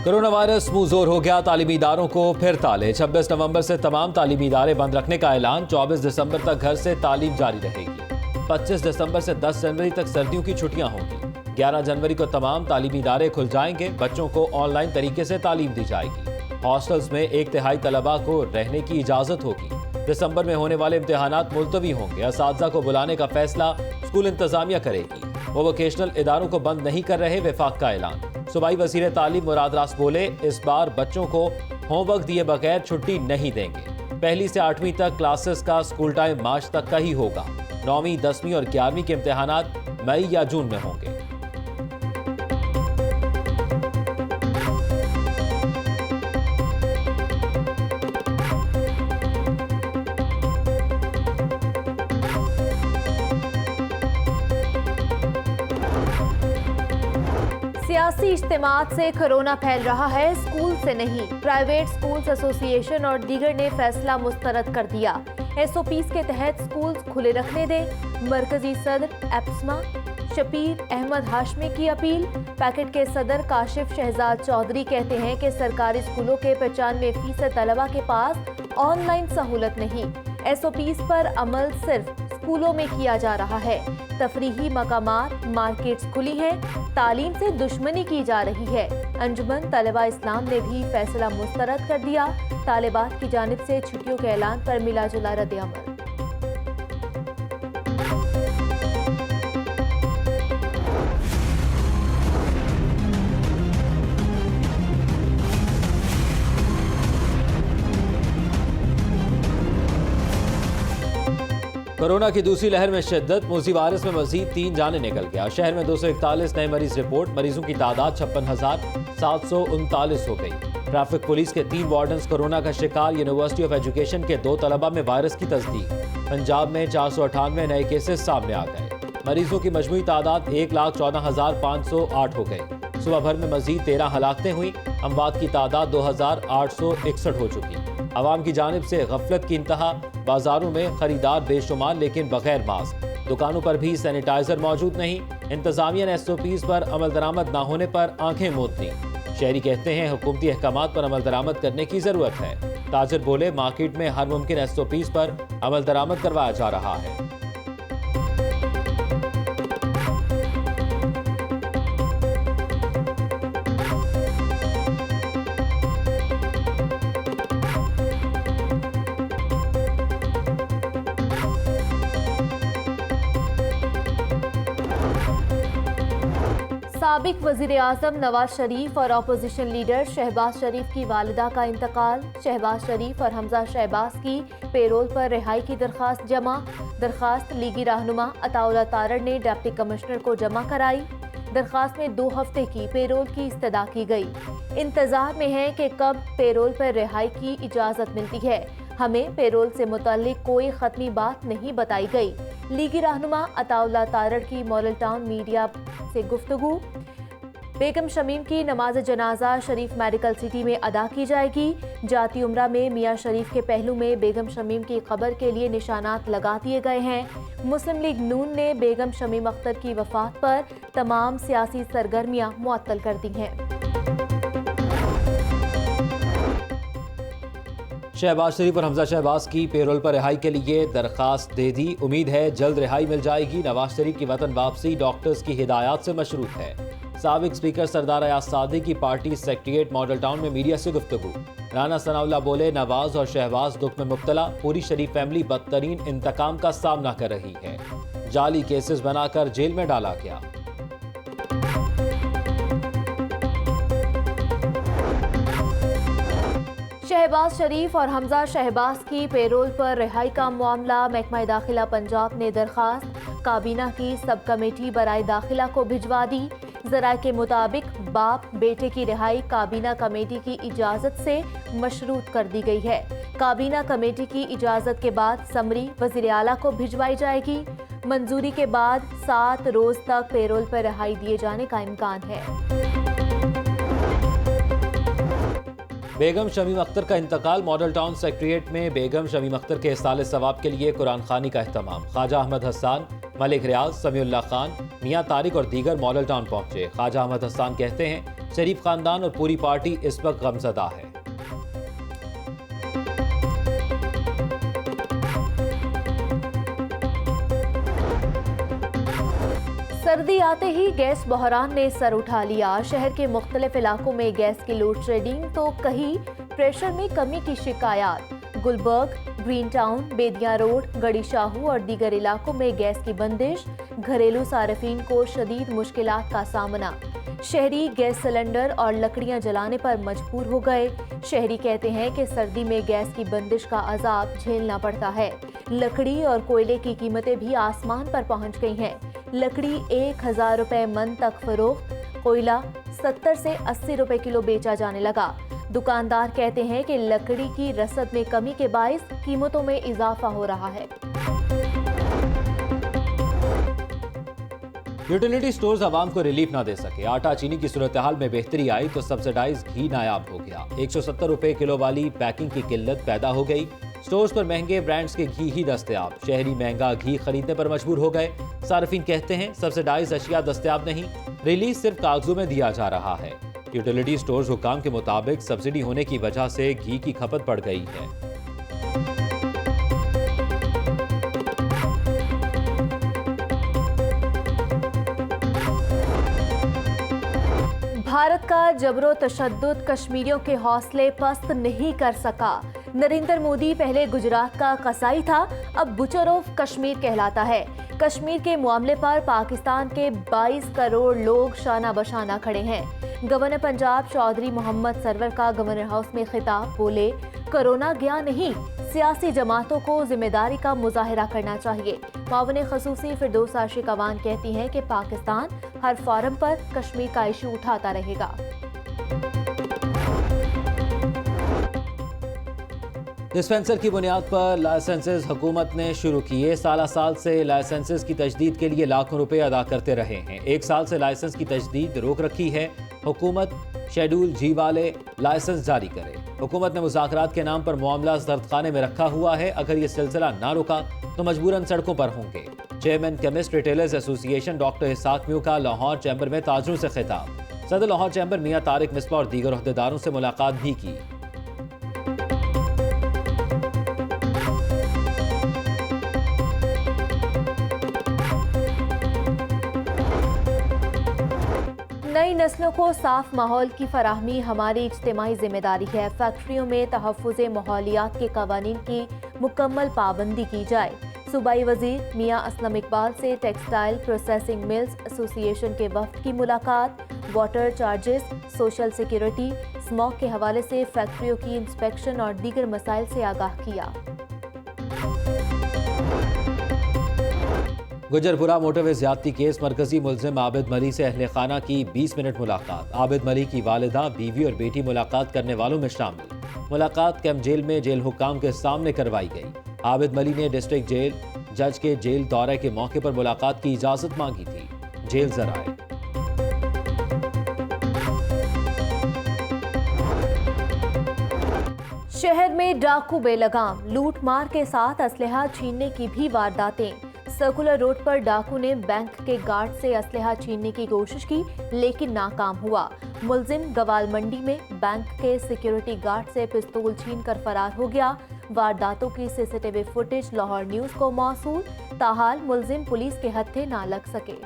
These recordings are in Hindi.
कोरोना वायरस मुंह जोर हो गया, तालीमी इदारों को फिर ताले। 26 नवंबर से तमाम तालीमी इदारे बंद रखने का ऐलान। 24 दिसंबर तक घर से तालीम जारी रहेगी। 25 दिसंबर से 10 जनवरी तक सर्दियों की छुट्टियां होंगी। 11 जनवरी को तमाम तालीमी इदारे खुल जाएंगे। बच्चों को ऑनलाइन तरीके से तालीम दी जाएगी। हॉस्टल्स में 1/3 तलबा को रहने की इजाजत होगी। दिसंबर में होने वाले इम्तिहानात मुलतवी होंगे। असातिज़ा को बुलाने का फैसला स्कूल इंतजामिया करेगी। वो वोकेशनल इदारों को बंद नहीं कर रहे, वफाक का ऐलान। सूबाई वज़ीर तालीम मुराद रास बोले, इस बार बच्चों को होमवर्क दिए बगैर छुट्टी नहीं देंगे। 1 से 8वीं तक क्लासेस का स्कूल टाइम मार्च तक का ही होगा। 9वीं, 10वीं और 11वीं के इम्तिहानात मई या जून में होंगे। सियासी इज्तिमात से कोरोना फैल रहा है, स्कूल से नहीं। प्राइवेट स्कूल्स एसोसिएशन और दीगर ने फैसला मुस्तरद कर दिया। SOPs के तहत स्कूल खुले रखने दें। मरकजी सदर एप्समा शबीर अहमद हाशमी की अपील। पैकेट के सदर काशिफ शहजाद चौधरी कहते हैं कि सरकारी स्कूलों के 95% तलबा के पास ऑनलाइन सहूलत नहीं। SOPs पर अमल सिर्फ स्कूलों में किया जा रहा है। तफरीही मकामात, मार्केट्स खुली हैं। तालीम से दुश्मनी की जा रही है। अंजुमन तलबा इस्लाम ने भी फैसला मुस्तरद कर दिया। तालिबात की जानिब से छुट्टियों के ऐलान पर मिला जुला रद्द अमल। कोरोना की दूसरी लहर में शिद्दत। मूसी वायरस में मजीद 3 जाने निकल गया। शहर में 241 नए मरीज रिपोर्ट। मरीजों की तादाद 56,739 हो गई। ट्रैफिक पुलिस के 3 वार्डन्स कोरोना का शिकार। यूनिवर्सिटी ऑफ एजुकेशन के 2 तलबा में वायरस की तस्दीक। पंजाब में 498 नए केसेस सामने आ गए। मरीजों की मजमूई तादाद 1,14,508 हो गई। सुबह भर में मजीद 13 हलाकतें हुई। अमवात की तादाद 2,861 हो चुकी। अवाम की जानिब से गफलत की इंतहा। बाजारों में खरीदार बेशुमार लेकिन बगैर मास्क। दुकानों पर भी सैनिटाइजर मौजूद नहीं। इंतजामिया ने SOPs पर अमल दरामद न होने पर आंखें मूंद दी। शहरी कहते हैं हुकूमती अहकामात पर अमल दरामद करने की जरूरत है। ताजिर बोले, मार्केट में हर मुमकिन SOPs पर अमल दरामद करवाया जा रहा है। साबिक वज़ीर आज़म नवाज शरीफ और अपोजिशन लीडर शहबाज शरीफ की वालिदा का इंतकाल। शहबाज शरीफ और हमजा शहबाज की पेरोल पर रिहाई की दरख्वास्त जमा। दरख्वास्त लीगी रहनुमा अताउल्लाह तारड़ ने डिप्टी कमिश्नर को जमा कराई। दरख्वास्त में 2 हफ्ते की पेरोल की इस्तदा की गई। इंतजार में है कि कब पेरोल पर रिहाई की इजाज़त मिलती है। हमें पेरोल से मुताल्लिक कोई खत्मी बात नहीं बताई गई। लीगी रहनुमा अताउल्लाह तारड़ की मॉडल टाउन मीडिया से गुफ्तगू। बेगम शमीम की नमाज जनाजा शरीफ मेडिकल सिटी में अदा की जाएगी। जाती उम्रा में मियाँ शरीफ के पहलू में बेगम शमीम की खबर के लिए निशानात लगा दिए गए हैं। मुस्लिम लीग नून ने बेगम शमीम अख्तर की वफात पर तमाम सियासी सरगर्मियां मुअत्तल कर दी हैं। शहबाज शरीफ और हमजा शहबाज की पेरोल पर रिहाई के लिए दरखास्त दे दी। उम्मीद है जल्द रिहाई मिल जाएगी। नवाज शरीफ की वतन वापसी डॉक्टर्स की हिदायत से मशरूत है। साबिक स्पीकर सरदार अयाज सादी की पार्टी सेक्रेटेरिएट मॉडल टाउन में मीडिया से गुफ्तगू। राना सनाउल्लाह बोले, नवाज और शहबाज दुख में मुब्तला। पूरी शरीफ फैमिली बदतरीन इंतकाम का सामना कर रही है। जाली केसेस बनाकर जेल में डाला गया। शहबाज शरीफ और हमजा शहबाज की पेरोल पर रिहाई का मामला। महकमा दाखिला पंजाब ने दरखास्त काबीना की सब कमेटी बराए दाखिला को भिजवा दी। ज़राए के मुताबिक बाप बेटे की रिहाई काबीना कमेटी की इजाज़त से मशरूत कर दी गई है। काबीना कमेटी की इजाज़त के बाद समरी वज़ीर आला को भिजवाई जाएगी। मंजूरी के बाद 7 रोज तक पेरोल पर रिहाई दिए जाने का इम्कान है। बेगम शमीम अख्तर का इंतकाल। मॉडल टाउन सेक्रेटेरिएट में बेगम शमीम अख्तर के इसाले सवाब के लिए कुरान खानी का अहतमाम। ख्वाजा अहमद हसन, मलिक रियाज, समीउल्लाह खान, मियां तारिक और दीगर मॉडल टाउन पहुंचे। ख्वाजा अहमद हसन कहते हैं शरीफ खानदान और पूरी पार्टी इस वक्त गमजदा है। सर्दी आते ही गैस बहरान ने सर उठा लिया। शहर के मुख्तलिफ इलाकों में गैस की लोड शेडिंग तो कहीं प्रेशर में कमी की शिकायत। गुलबर्ग, ग्रीन टाउन, बेदिया रोड, गड़ी शाहू और दीगर इलाकों में गैस की बंदिश। घरेलू सार्फिन को शदीद मुश्किलात का सामना। शहरी गैस सिलेंडर और लकड़ियां जलाने पर मजबूर हो गए। शहरी कहते हैं कि सर्दी में गैस की बंदिश का अजाब झेलना पड़ता है। लकड़ी और कोयले की कीमतें भी आसमान पर पहुंच गई हैं। लकड़ी 1000 रुपए मन तक फरोख्त, कोयला 70 से 80 रुपए किलो बेचा जाने लगा। दुकानदार कहते हैं कि लकड़ी की रसद में कमी के बाइस कीमतों में इजाफा हो रहा है। यूटिलिटी स्टोर्स आवाम को रिलीफ ना दे सके। आटा चीनी की सूरत हाल में बेहतरी आई तो सब्सिडाइज घी नायाब हो गया। 170 रुपए किलो वाली पैकिंग की किल्लत पैदा हो गई। स्टोर्स पर महंगे ब्रांड्स के घी ही दस्तयाब। शहरी महंगा घी खरीदने पर मजबूर हो गए। सार्फिन कहते हैं सब्सिडाइज अशिया दस्तयाब नहीं, रिलीज सिर्फ कागजों में दिया जा रहा है। यूटिलिटी स्टोर्स हुकाम के मुताबिक सब्सिडी होने की वजह से घी की खपत बढ़ गई है। भारत का जबरो तशद्दुद कश्मीरियों के हौसले पस्त नहीं कर सका। नरेंद्र मोदी पहले गुजरात का कसाई था, अब बुचर ऑफ कश्मीर कहलाता है। कश्मीर के मामले पर पाकिस्तान के 22 करोड़ लोग शाना बशाना खड़े हैं। गवर्नर पंजाब चौधरी मोहम्मद सरवर का गवर्नर हाउस में खिताब, बोले कोरोना गया नहीं, सियासी जमातों को जिम्मेदारी का मुजाहिरा करना चाहिए। मावने खसूसी फिरदौस आशिक अवान कहती हैं कि पाकिस्तान हर फोरम पर कश्मीर का इशू उठाता रहेगा। डिस्पेंसर की बुनियाद पर लाइसेंसेस हुकूमत ने शुरू किए। साल से लाइसेंसेस की तजदीद के लिए लाखों रुपए अदा करते रहे हैं। 1 साल से लाइसेंस की तजदीद रोक रखी है। हुकूमत शेड्यूल जी वाले लाइसेंस जारी करे। हुकूमत ने मुज़ाकरात के नाम पर मामला जरदखाने में रखा हुआ है। अगर ये सिलसिला ना रुका तो मजबूरन सड़कों पर होंगे। Chairman chemist retailers association doctor Ishaq म्यू का लाहौर चैम्बर में ताजरों से खिताब। सदर लाहौर चैम्बर मियां तारिक मिसबा और दीगर अहदेदारों से मुलाकात भी की। नई नस्लों को साफ माहौल की फराहमी हमारी इज्तिमाई जिम्मेदारी है। फैक्ट्रियों में तहफ़्फ़ुज़े माहौलियात के कवानीन की मुकम्मल पाबंदी की जाए। सूबाई वजीर मियां असलम इकबाल से टेक्सटाइल प्रोसेसिंग मिल्स एसोसिएशन के वफ्द की मुलाकात। Water charges, social security, smog के हवाले से फैक्ट्रियों की इंस्पेक्शन और दीगर मसाइल से आगाह किया। गुजरपुरा मोटरवे ज्यादती केस मरकजी मुलजिम आबिद मली से अहले खाना की 20 मिनट मुलाकात। आबिद मली की वालिदा, बीवी और बेटी मुलाकात करने वालों में शामिल। मुलाकात कैंप जेल में जेल हुक्काम के सामने करवाई गई। आबिद मली ने डिस्ट्रिक्ट जेल जज के जेल दौरे के मौके पर मुलाकात की इजाजत मांगी थी। जेल जराए शहर में डाकू बेलगाम, लूट मार के साथ असलहा छीनने की भी वारदातें। सर्कुलर रोड पर डाकू ने बैंक के गार्ड से असलहा छीनने की कोशिश की लेकिन नाकाम हुआ। मुलजिम गवाल मंडी में बैंक के सिक्योरिटी गार्ड से पिस्तौल छीनकर फरार हो गया। वारदातों की सीसीटीवी फुटेज लाहौर न्यूज को मौसूल, ताहाल मुलजिम पुलिस के हत्थे ना लग सके।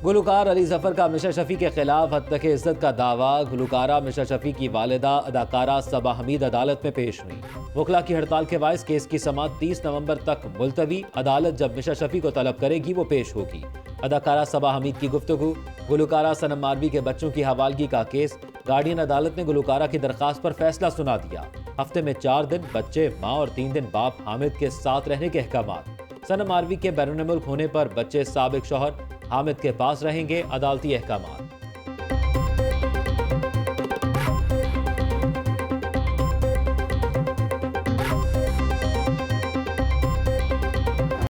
गुलकार अली जफर का मिशा शफी के खिलाफ हत्या के इज्जत का दावा। गुलकारा मिशा शफी की वालिदा अदाकारा सबा हमीद अदालत में पेश हुई। वकला की हड़ताल के बायस केस की समाअत 30 नवंबर तक मुलतवी। अदालत जब मिशा शफी को तलब करेगी वो पेश होगी। अदाकारा सबा हमीद की गुफ्तगू। गुलकारा सनम मारवी के बच्चों की हवालगी का केस। गार्डियन अदालत ने गुलकारा की दरखास्त पर फैसला सुना दिया। हफ्ते में 4 दिन बच्चे माँ और 3 दिन बाप हामिद के साथ रहने के अहकामात। सनम मारवी के बैरून मुल्क होने पर बच्चे साबिक शौहर हामिद के पास रहेंगे। अदालती अहकामात।